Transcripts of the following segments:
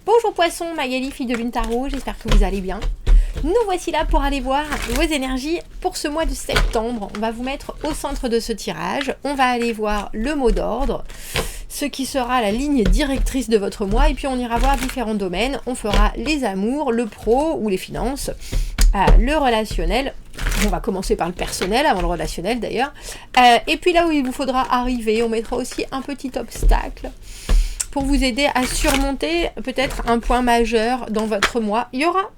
Bonjour Poisson, Magali, fille de Lune Tarot, j'espère que vous allez bien. Nous voici là pour aller voir vos énergies pour ce mois de septembre. On va vous mettre au centre de ce tirage. On va aller voir le mot d'ordre, ce qui sera la ligne directrice de votre mois. Et puis on ira voir différents domaines. On fera les amours, le pro ou les finances, le relationnel. On va commencer par le personnel, avant le relationnel d'ailleurs. Et puis là où il vous faudra arriver, on mettra aussi un petit obstacle pour vous aider à surmonter peut-être un point majeur dans votre mois. Il y aura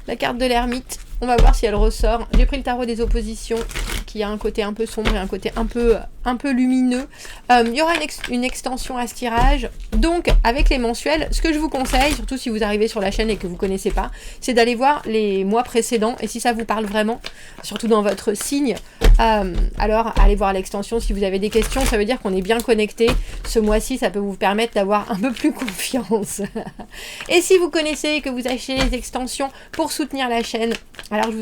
la carte de l'ermite. On va voir si elle ressort. J'ai pris le tarot des oppositions, qui a un côté un peu sombre et un côté un peu lumineux. Il y aura une extension à ce tirage. Donc, avec les mensuels, ce que je vous conseille, surtout si vous arrivez sur la chaîne et que vous ne connaissez pas, c'est d'aller voir les mois précédents. Et si ça vous parle vraiment, surtout dans votre signe, alors allez voir l'extension si vous avez des questions. Ça veut dire qu'on est bien connecté. Ce mois-ci, ça peut vous permettre d'avoir un peu plus confiance. Et si vous connaissez et que vous achetez les extensions pour soutenir la chaîne, alors je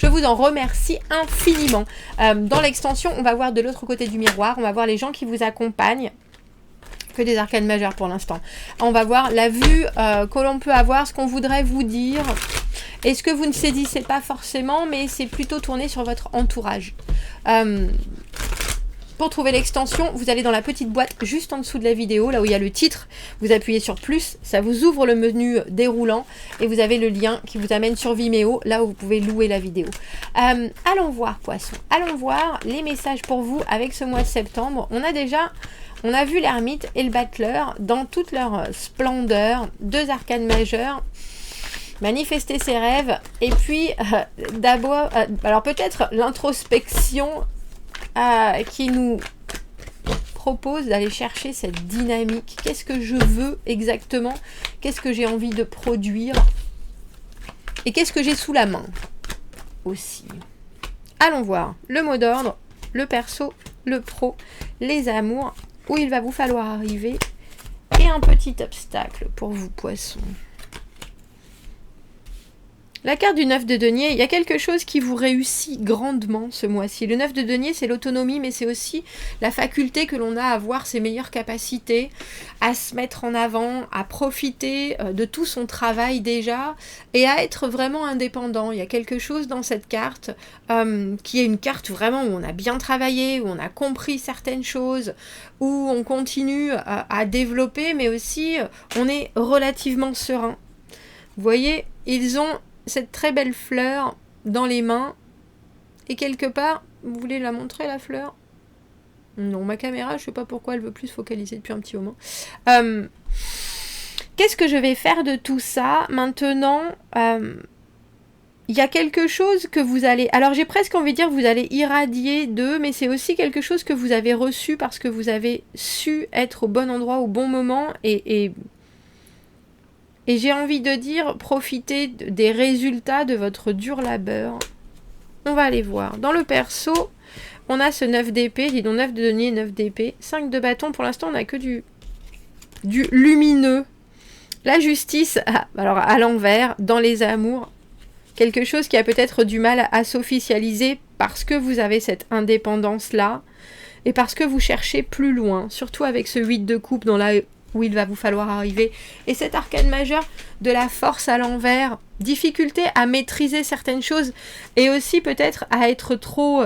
vous en remercie infiniment. Dans l'extension, on va voir de l'autre côté du miroir, on va voir les gens qui vous accompagnent. Que des arcanes majeures pour l'instant. On va voir la vue que l'on peut avoir, ce qu'on voudrait vous dire. Et ce que vous ne saisissez pas forcément, mais c'est plutôt tourné sur votre entourage. Pour trouver l'extension, vous allez dans la petite boîte juste en dessous de la vidéo, là où il y a le titre. Vous appuyez sur plus, ça vous ouvre le menu déroulant et vous avez le lien qui vous amène sur Vimeo, là où vous pouvez louer la vidéo. Allons voir, Poisson. Allons voir les messages pour vous avec ce mois de septembre. On a vu l'ermite et le battleur dans toute leur splendeur, deux arcanes majeures. Manifester ses rêves et puis d'abord, alors peut-être l'introspection qui nous propose d'aller chercher cette dynamique. Qu'est-ce que je veux exactement? Qu'est-ce que j'ai envie de produire? Et qu'est-ce que j'ai sous la main aussi? Allons voir le mot d'ordre, le perso, le pro, les amours, où il va vous falloir arriver, et un petit obstacle pour vous, Poissons. La carte du 9 de denier, il y a quelque chose qui vous réussit grandement ce mois-ci. Le 9 de denier, c'est l'autonomie, mais c'est aussi la faculté que l'on a à voir ses meilleures capacités, à se mettre en avant, à profiter de tout son travail déjà, et à être vraiment indépendant. Il y a quelque chose dans cette carte qui est une carte vraiment où on a bien travaillé, où on a compris certaines choses, où on continue à développer, mais aussi on est relativement serein. Vous voyez, ils ont cette très belle fleur dans les mains et quelque part, vous voulez la montrer la fleur? Non, ma caméra, je sais pas pourquoi elle veut plus se focaliser depuis un petit moment. Qu'est-ce que je vais faire de tout ça maintenant? Il y a quelque chose que vous allez... Alors j'ai presque envie de dire que vous allez irradier d'eux, mais c'est aussi quelque chose que vous avez reçu parce que vous avez su être au bon endroit au bon moment et j'ai envie de dire, profitez des résultats de votre dur labeur. On va aller voir. Dans le perso, on a ce 9 d'épée, dis donc 9 de denier, 9 d'épée, 5 de bâton. Pour l'instant, on n'a que du lumineux. La justice, alors à l'envers, dans les amours. Quelque chose qui a peut-être du mal à s'officialiser parce que vous avez cette indépendance-là et parce que vous cherchez plus loin, surtout avec ce 8 de coupe dans la... où il va vous falloir arriver. Et cet arcane majeur de la force à l'envers, difficulté à maîtriser certaines choses et aussi peut-être à être trop...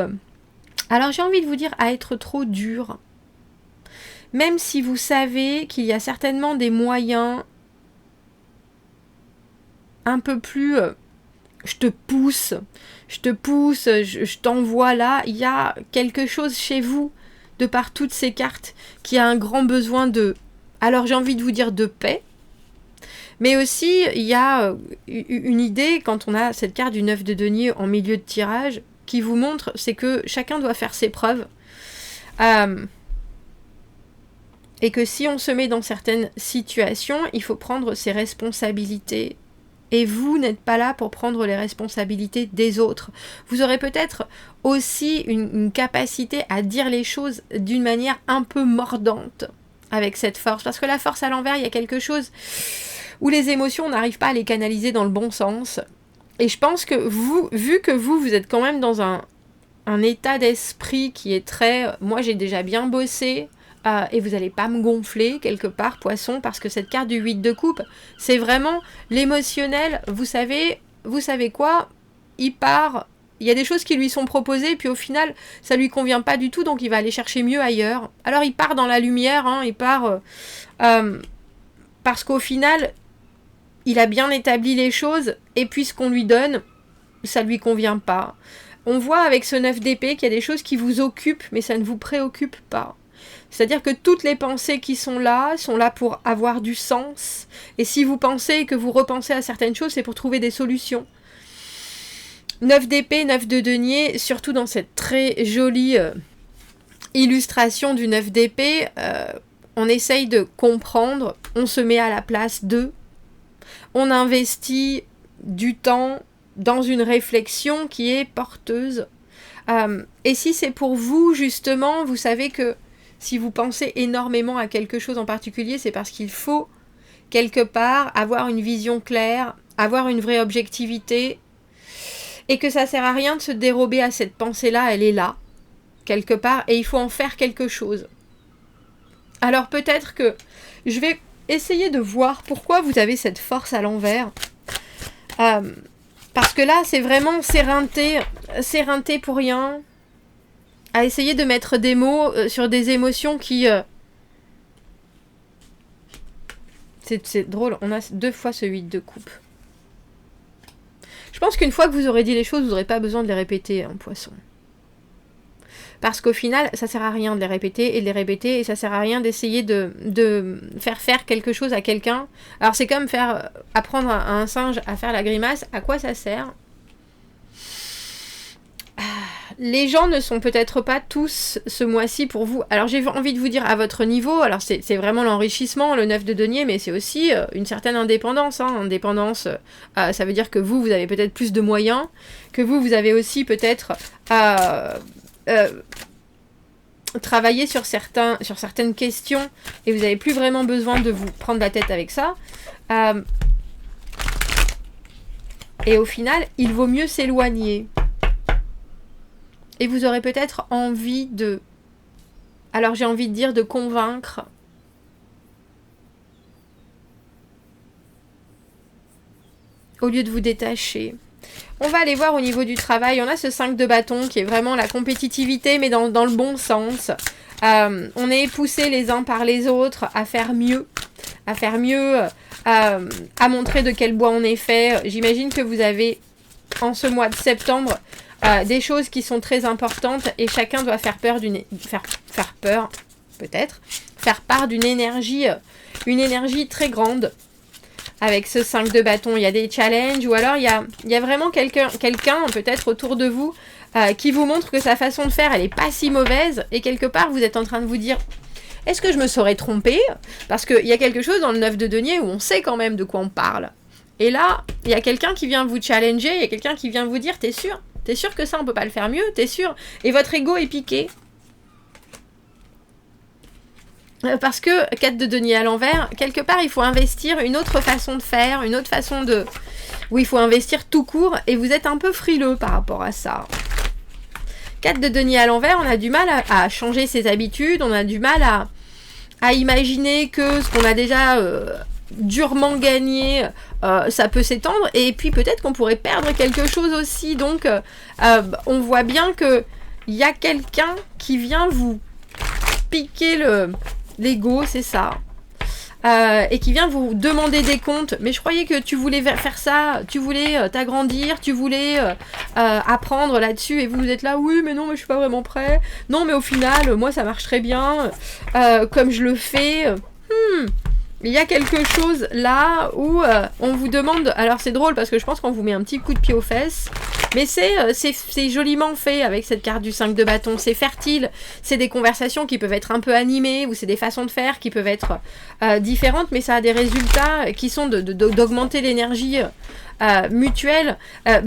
Alors j'ai envie de vous dire à être trop dur. Même si vous savez qu'il y a certainement des moyens un peu plus... je te pousse, je t'envoie là. Il y a quelque chose chez vous, de par toutes ces cartes, qui a un grand besoin de... Alors j'ai envie de vous dire de paix, mais aussi il y a une idée quand on a cette carte du 9 de denier en milieu de tirage qui vous montre, c'est que chacun doit faire ses preuves et que si on se met dans certaines situations, il faut prendre ses responsabilités. Et vous n'êtes pas là pour prendre les responsabilités des autres. Vous aurez peut-être aussi une capacité à dire les choses d'une manière un peu mordante. Avec cette force, parce que la force à l'envers, il y a quelque chose où les émotions, on n'arrive pas à les canaliser dans le bon sens. Et je pense que vous, vu que vous êtes quand même dans un état d'esprit qui est très... Moi, j'ai déjà bien bossé, et vous n'allez pas me gonfler quelque part, poisson, parce que cette carte du 8 de coupe, c'est vraiment l'émotionnel. Vous savez quoi? Il part, il y a des choses qui lui sont proposées, puis au final, ça lui convient pas du tout, donc il va aller chercher mieux ailleurs. Alors il part dans la lumière, hein, il part parce qu'au final, il a bien établi les choses, et puis ce qu'on lui donne, ça lui convient pas. On voit avec ce 9 d'épée qu'il y a des choses qui vous occupent, mais ça ne vous préoccupe pas. C'est-à-dire que toutes les pensées qui sont là pour avoir du sens. Et si vous pensez que vous repensez à certaines choses, c'est pour trouver des solutions. 9 d'épée, 9 de denier, surtout dans cette très jolie illustration du 9 d'épée, on essaye de comprendre, on se met à la place d'eux, on investit du temps dans une réflexion qui est porteuse. Et si c'est pour vous, justement, vous savez que si vous pensez énormément à quelque chose en particulier, c'est parce qu'il faut, quelque part, avoir une vision claire, avoir une vraie objectivité, et que ça sert à rien de se dérober à cette pensée-là, elle est là, quelque part, et il faut en faire quelque chose. Alors peut-être que je vais essayer de voir pourquoi vous avez cette force à l'envers. Parce que là, c'est vraiment s'éreinter pour rien, à essayer de mettre des mots sur des émotions qui... C'est drôle, on a 2 fois ce 8 de coupe. Je pense qu'une fois que vous aurez dit les choses, vous n'aurez pas besoin de les répéter, hein, poisson. Parce qu'au final, ça sert à rien de les répéter et de les répéter, et ça sert à rien d'essayer de faire quelque chose à quelqu'un. Alors c'est comme apprendre à un singe à faire la grimace, à quoi ça sert? Les gens ne sont peut-être pas tous ce mois-ci pour vous. Alors j'ai envie de vous dire à votre niveau, alors c'est vraiment l'enrichissement, le 9 de denier, mais c'est aussi une certaine indépendance. Hein. Indépendance, ça veut dire que vous avez peut-être plus de moyens, que vous avez aussi peut-être travaillé sur certaines questions, et vous n'avez plus vraiment besoin de vous prendre la tête avec ça. Et au final, il vaut mieux s'éloigner. Et vous aurez peut-être envie de... Alors j'ai envie de dire de convaincre. Au lieu de vous détacher. On va aller voir au niveau du travail. On a ce 5 de bâton qui est vraiment la compétitivité, mais dans le bon sens. On est poussés les uns par les autres à faire mieux. À montrer de quel bois on est fait. J'imagine que vous avez, en ce mois de septembre... des choses qui sont très importantes, et chacun doit faire part d'une énergie très grande avec ce 5 de bâton. Il y a des challenges, ou alors il y a vraiment quelqu'un peut-être autour de vous qui vous montre que sa façon de faire, elle est pas si mauvaise, et quelque part vous êtes en train de vous dire: est-ce que je me serais trompée? Parce qu'il y a quelque chose dans le 9 de denier où on sait quand même de quoi on parle. Et là, il y a quelqu'un qui vient vous challenger, il y a quelqu'un qui vient vous dire: t'es sûr? T'es sûr que ça, on peut pas le faire mieux? T'es sûr? Et votre ego est piqué. Parce que 4 de denier à l'envers, quelque part, il faut investir une autre façon de faire, une autre façon de... où il faut investir tout court, et vous êtes un peu frileux par rapport à ça. 4 de denier à l'envers, on a du mal à changer ses habitudes, on a du mal à imaginer que ce qu'on a déjà... durement gagné, ça peut s'étendre, et puis peut-être qu'on pourrait perdre quelque chose aussi. Donc on voit bien que il y a quelqu'un qui vient vous piquer l'ego, c'est ça, et qui vient vous demander des comptes. Mais je croyais que tu voulais faire ça, tu voulais t'agrandir, tu voulais apprendre là-dessus, et vous êtes là: oui mais non, mais je suis pas vraiment prêt, non mais au final moi ça marche très bien comme je le fais. Il y a quelque chose là où on vous demande... Alors c'est drôle parce que je pense qu'on vous met un petit coup de pied aux fesses, mais c'est joliment fait avec cette carte du 5 de bâton. C'est fertile, c'est des conversations qui peuvent être un peu animées, ou c'est des façons de faire qui peuvent être différentes, mais ça a des résultats qui sont d'augmenter l'énergie mutuelle.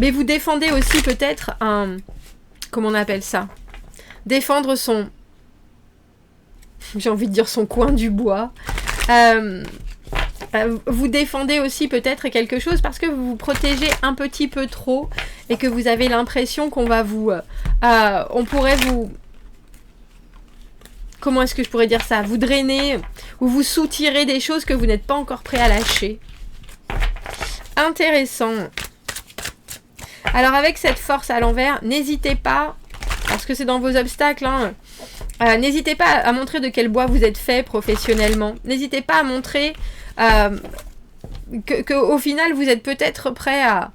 Mais vous défendez aussi peut-être comment on appelle ça? Défendre son... J'ai envie de dire son coin du bois. Vous défendez aussi peut-être quelque chose parce que vous vous protégez un petit peu trop, et que vous avez l'impression qu'on va vous... on pourrait comment est-ce que je pourrais dire ça? Vous drainez ou vous soutirez des choses que vous n'êtes pas encore prêt à lâcher. Intéressant. Alors avec cette force à l'envers, n'hésitez pas, parce que c'est dans vos obstacles, hein, n'hésitez pas à montrer de quel bois vous êtes fait professionnellement. N'hésitez pas à montrer que au final vous êtes peut-être prêt à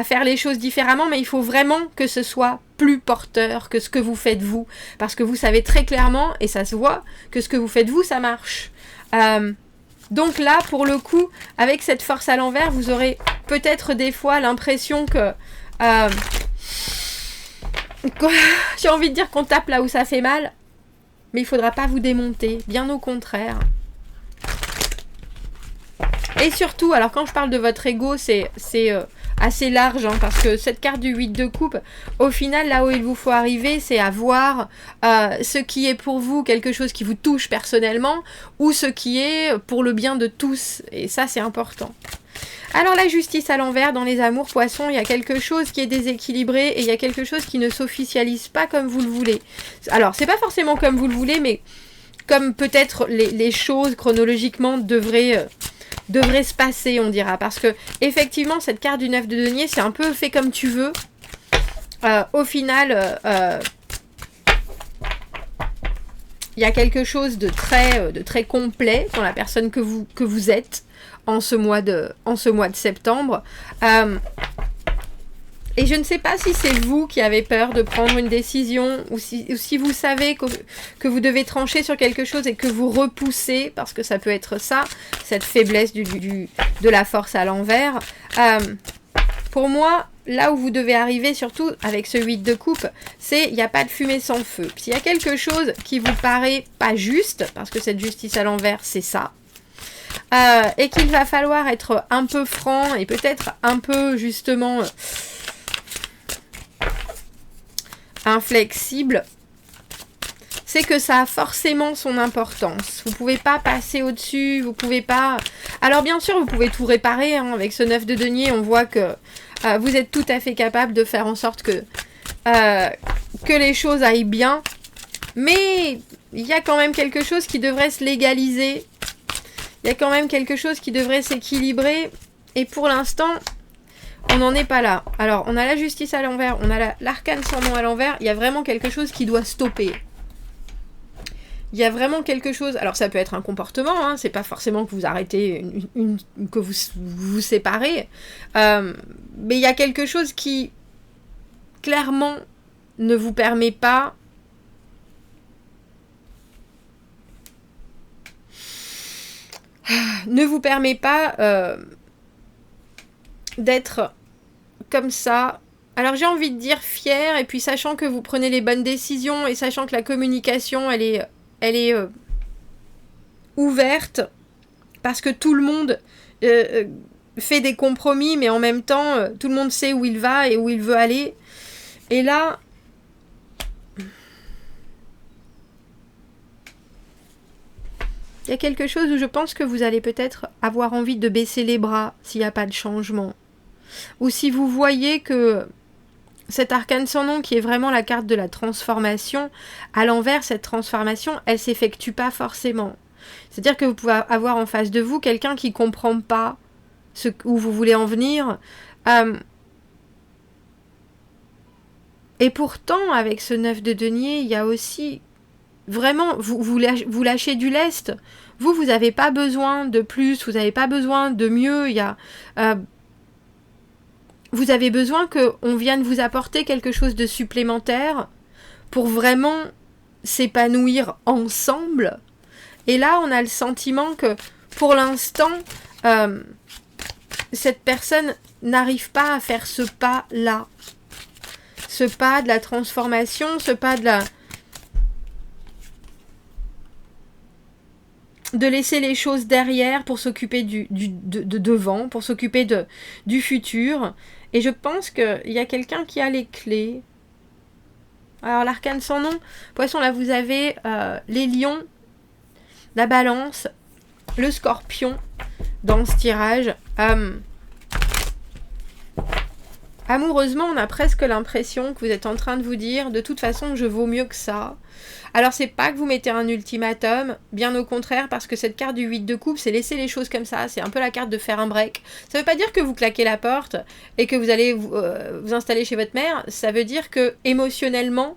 faire les choses différemment, mais il faut vraiment que ce soit plus porteur que ce que vous faites vous. Parce que vous savez très clairement, et ça se voit, que ce que vous faites vous, ça marche. Donc là, pour le coup, avec cette force à l'envers, vous aurez peut-être des fois l'impression que... j'ai envie de dire qu'on tape là où ça fait mal, mais il ne faudra pas vous démonter, bien au contraire. Et surtout, alors quand je parle de votre ego, c'est assez large, hein, parce que cette carte du 8 de coupe, au final, là où il vous faut arriver, c'est à voir ce qui est pour vous quelque chose qui vous touche personnellement, ou ce qui est pour le bien de tous, et ça c'est important. Alors la justice à l'envers, dans les amours poissons, il y a quelque chose qui est déséquilibré, et il y a quelque chose qui ne s'officialise pas comme vous le voulez. Alors, c'est pas forcément comme vous le voulez, mais comme peut-être les choses chronologiquement devraient se passer, on dira. Parce que, effectivement, cette carte du 9 de denier, c'est un peu fait comme tu veux. Au final, il y a quelque chose de très complet dans la personne que vous êtes en ce mois de septembre. Et je ne sais pas si c'est vous qui avez peur de prendre une décision, ou si vous savez que vous devez trancher sur quelque chose et que vous repoussez, parce que ça peut être ça, cette faiblesse de la force à l'envers. Pour moi, là où vous devez arriver, surtout avec ce 8 de coupe, c'est il n'y a pas de fumée sans feu. S'il y a quelque chose qui vous paraît pas juste, parce que cette justice à l'envers, c'est ça, et qu'il va falloir être un peu franc et peut-être un peu justement inflexible, c'est que ça a forcément son importance. Vous pouvez pas passer au-dessus, vous pouvez pas... Alors bien sûr, vous pouvez tout réparer, hein. Avec ce 9 de denier, on voit que vous êtes tout à fait capable de faire en sorte que les choses aillent bien, mais il y a quand même quelque chose qui devrait se légaliser. Il y a quand même quelque chose qui devrait s'équilibrer, et pour l'instant, on n'en est pas là. Alors, on a la justice à l'envers, on a l'arcane sans nom à l'envers, il y a vraiment quelque chose qui doit stopper. Il y a vraiment quelque chose... Alors, ça peut être un comportement, hein, c'est pas forcément que vous arrêtez, que vous vous séparez, mais il y a quelque chose qui, clairement, ne vous permet pas... d'être comme ça. Alors j'ai envie de dire fier, et puis sachant que vous prenez les bonnes décisions, et sachant que la communication elle est ouverte, parce que tout le monde fait des compromis, mais en même temps tout le monde sait où il va et où il veut aller. Et là, il y a quelque chose où je pense que vous allez peut-être avoir envie de baisser les bras s'il n'y a pas de changement. Ou si vous voyez que cet arcane sans nom, qui est vraiment la carte de la transformation, à l'envers, cette transformation, elle ne s'effectue pas forcément. C'est-à-dire que vous pouvez avoir en face de vous quelqu'un qui ne comprend pas où vous voulez en venir. Et pourtant, avec ce 9 de denier, il y a aussi... Vraiment, vous lâchez du lest. Vous n'avez pas besoin de plus, vous n'avez pas besoin de mieux. Vous avez besoin qu'on vienne vous apporter quelque chose de supplémentaire pour vraiment s'épanouir ensemble. Et là, on a le sentiment que, pour l'instant, cette personne n'arrive pas à faire ce pas-là. Ce pas de la transformation, ce pas de laisser les choses derrière pour s'occuper de devant, pour s'occuper du futur. Et je pense qu'il y a quelqu'un qui a les clés. Alors l'arcane sans nom, poisson, là vous avez les lions, la balance, le scorpion dans ce tirage. Amoureusement, on a presque l'impression que vous êtes en train de vous dire, de toute façon, je vaux mieux que ça. Alors, c'est pas que vous mettez un ultimatum, bien au contraire, parce que cette carte du 8 de coupe, c'est laisser les choses comme ça. C'est un peu la carte de faire un break. Ça veut pas dire que vous claquez la porte et que vous allez vous installer chez votre mère. Ça veut dire que, émotionnellement,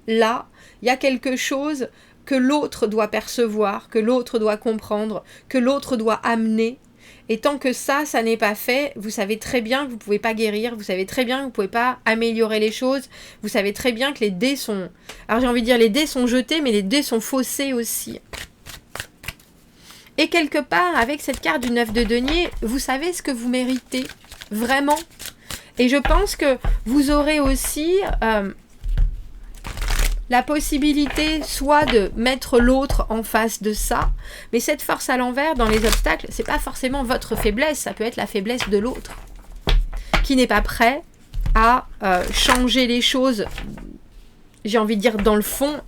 là, il y a quelque chose que l'autre doit percevoir, que l'autre doit comprendre, que l'autre doit amener. Et tant que ça n'est pas fait, vous savez très bien que vous ne pouvez pas guérir, vous savez très bien que vous ne pouvez pas améliorer les choses, vous savez très bien que les dés sont... Alors j'ai envie de dire les dés sont jetés, mais les dés sont faussés aussi. Et quelque part, avec cette carte du 9 de denier, vous savez ce que vous méritez, vraiment. Et je pense que vous aurez aussi... la possibilité soit de mettre l'autre en face de ça, mais cette force à l'envers dans les obstacles, c'est pas forcément votre faiblesse, ça peut être la faiblesse de l'autre, qui n'est pas prêt à changer les choses, j'ai envie de dire dans le fond.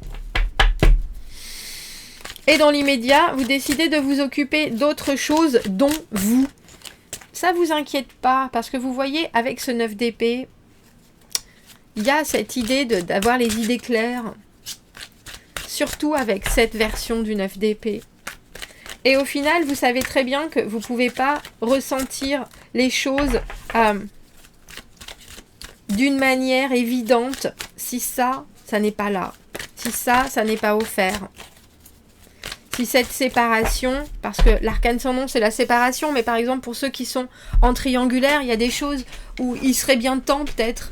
Et dans l'immédiat, vous décidez de vous occuper d'autres choses dont vous. Ça vous inquiète pas, parce que vous voyez, avec ce 9 d'épée, il y a cette idée d'avoir les idées claires, surtout avec cette version du 9 d'épée. Et au final, vous savez très bien que vous ne pouvez pas ressentir les choses d'une manière évidente si ça n'est pas là, si ça n'est pas offert. Si cette séparation, parce que l'arcane sans nom c'est la séparation, mais par exemple pour ceux qui sont en triangulaire, il y a des choses où il serait bien temps peut-être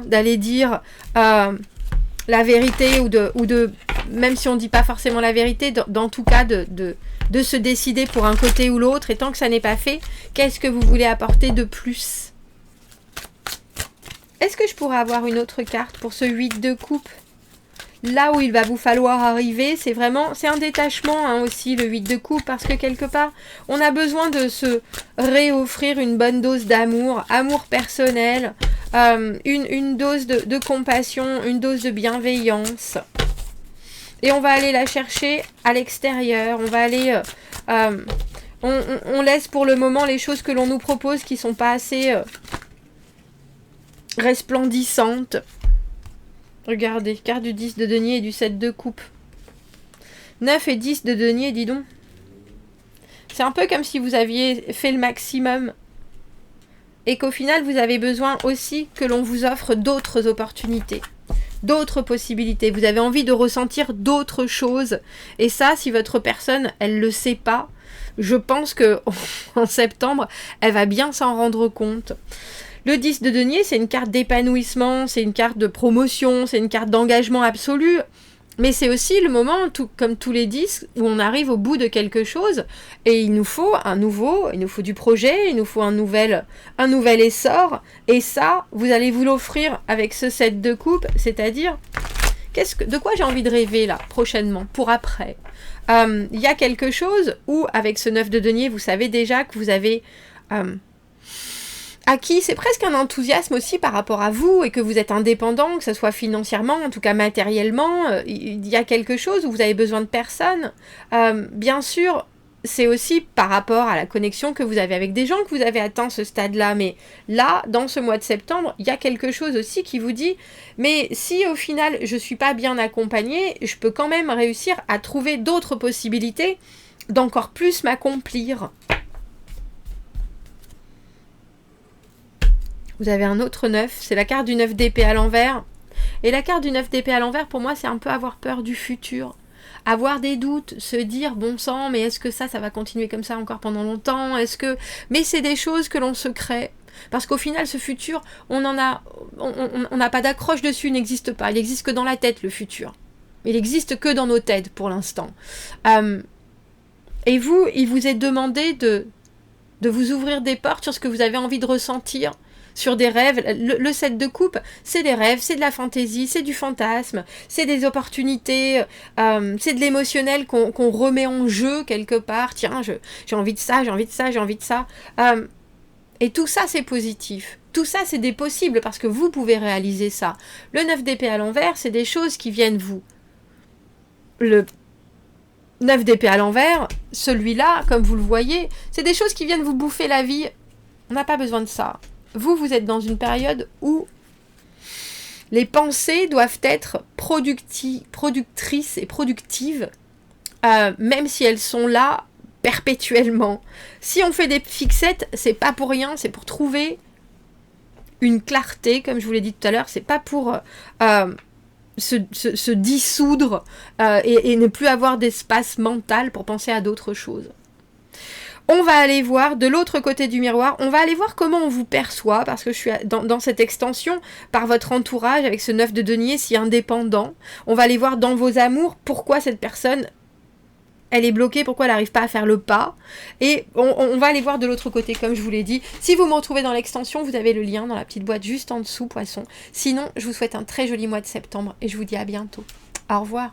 d'aller dire la vérité ou de même si on ne dit pas forcément la vérité, dans tout cas de se décider pour un côté ou l'autre, et tant que ça n'est pas fait, qu'est-ce que vous voulez apporter de plus? Est-ce que je pourrais avoir une autre carte pour ce 8 de coupe? Là où il va vous falloir arriver, c'est un détachement aussi, le 8 de coupe, parce que quelque part, on a besoin de se réoffrir une bonne dose d'amour, amour personnel, une dose de compassion, une dose de bienveillance. Et on va aller la chercher à l'extérieur, on va aller... on laisse pour le moment les choses que l'on nous propose qui ne sont pas assez resplendissantes. Regardez, carte du 10 de denier et du 7 de coupe. 9 et 10 de denier, dis donc. C'est un peu comme si vous aviez fait le maximum. Et qu'au final, vous avez besoin aussi que l'on vous offre d'autres opportunités. D'autres possibilités. Vous avez envie de ressentir d'autres choses. Et ça, si votre personne, elle le sait pas, je pense que en septembre, elle va bien s'en rendre compte. Le 10 de denier, c'est une carte d'épanouissement, c'est une carte de promotion, c'est une carte d'engagement absolu. Mais c'est aussi le moment, comme tous les 10, où on arrive au bout de quelque chose. Et il nous faut il nous faut du projet, il nous faut un nouvel essor. Et ça, vous allez vous l'offrir avec ce 7 de coupe, c'est-à-dire, de quoi j'ai envie de rêver là, prochainement, pour après. Il y a quelque chose où, avec ce 9 de denier, vous savez déjà que vous avez... acquis, c'est presque un enthousiasme aussi par rapport à vous et que vous êtes indépendant, que ce soit financièrement, en tout cas matériellement, il y a quelque chose où vous avez besoin de personne. Bien sûr, c'est aussi par rapport à la connexion que vous avez avec des gens que vous avez atteint ce stade-là, mais là, dans ce mois de septembre, il y a quelque chose aussi qui vous dit, mais si au final je suis pas bien accompagnée, je peux quand même réussir à trouver d'autres possibilités d'encore plus m'accomplir. Vous avez un autre 9, c'est la carte du 9 d'épée à l'envers. Et la carte du 9 d'épée à l'envers, pour moi, c'est un peu avoir peur du futur. Avoir des doutes, se dire, bon sang, mais est-ce que ça va continuer comme ça encore pendant longtemps? Mais c'est des choses que l'on se crée. Parce qu'au final, ce futur, on n'a pas d'accroche dessus, il n'existe pas. Il n'existe que dans la tête, le futur. Il n'existe que dans nos têtes, pour l'instant. Et vous, il vous est demandé de vous ouvrir des portes sur ce que vous avez envie de ressentir, sur des rêves. Le 7 de coupe, c'est des rêves, c'est de la fantaisie, c'est du fantasme, c'est des opportunités, c'est de l'émotionnel qu'on remet en jeu quelque part. Tiens, j'ai envie de ça, j'ai envie de ça, j'ai envie de ça. Et tout ça, c'est positif. Tout ça, c'est des possibles parce que vous pouvez réaliser ça. Le 9 d'épée à l'envers, c'est des choses qui viennent vous. Le 9 d'épée à l'envers, celui-là, comme vous le voyez, c'est des choses qui viennent vous bouffer la vie. On n'a pas besoin de ça. vous êtes dans une période où les pensées doivent être productrices et productives, même si elles sont là perpétuellement. Si on fait des fixettes, c'est pas pour rien, c'est pour trouver une clarté, comme je vous l'ai dit tout à l'heure, c'est pas pour se dissoudre et ne plus avoir d'espace mental pour penser à d'autres choses. On va aller voir de l'autre côté du miroir, on va aller voir comment on vous perçoit, parce que je suis dans cette extension, par votre entourage, avec ce 9 de denier, si indépendant. On va aller voir dans vos amours, pourquoi cette personne, elle est bloquée, pourquoi elle n'arrive pas à faire le pas. Et on va aller voir de l'autre côté, comme je vous l'ai dit. Si vous me retrouvez dans l'extension, vous avez le lien dans la petite boîte juste en dessous, poisson. Sinon, je vous souhaite un très joli mois de septembre, et je vous dis à bientôt. Au revoir.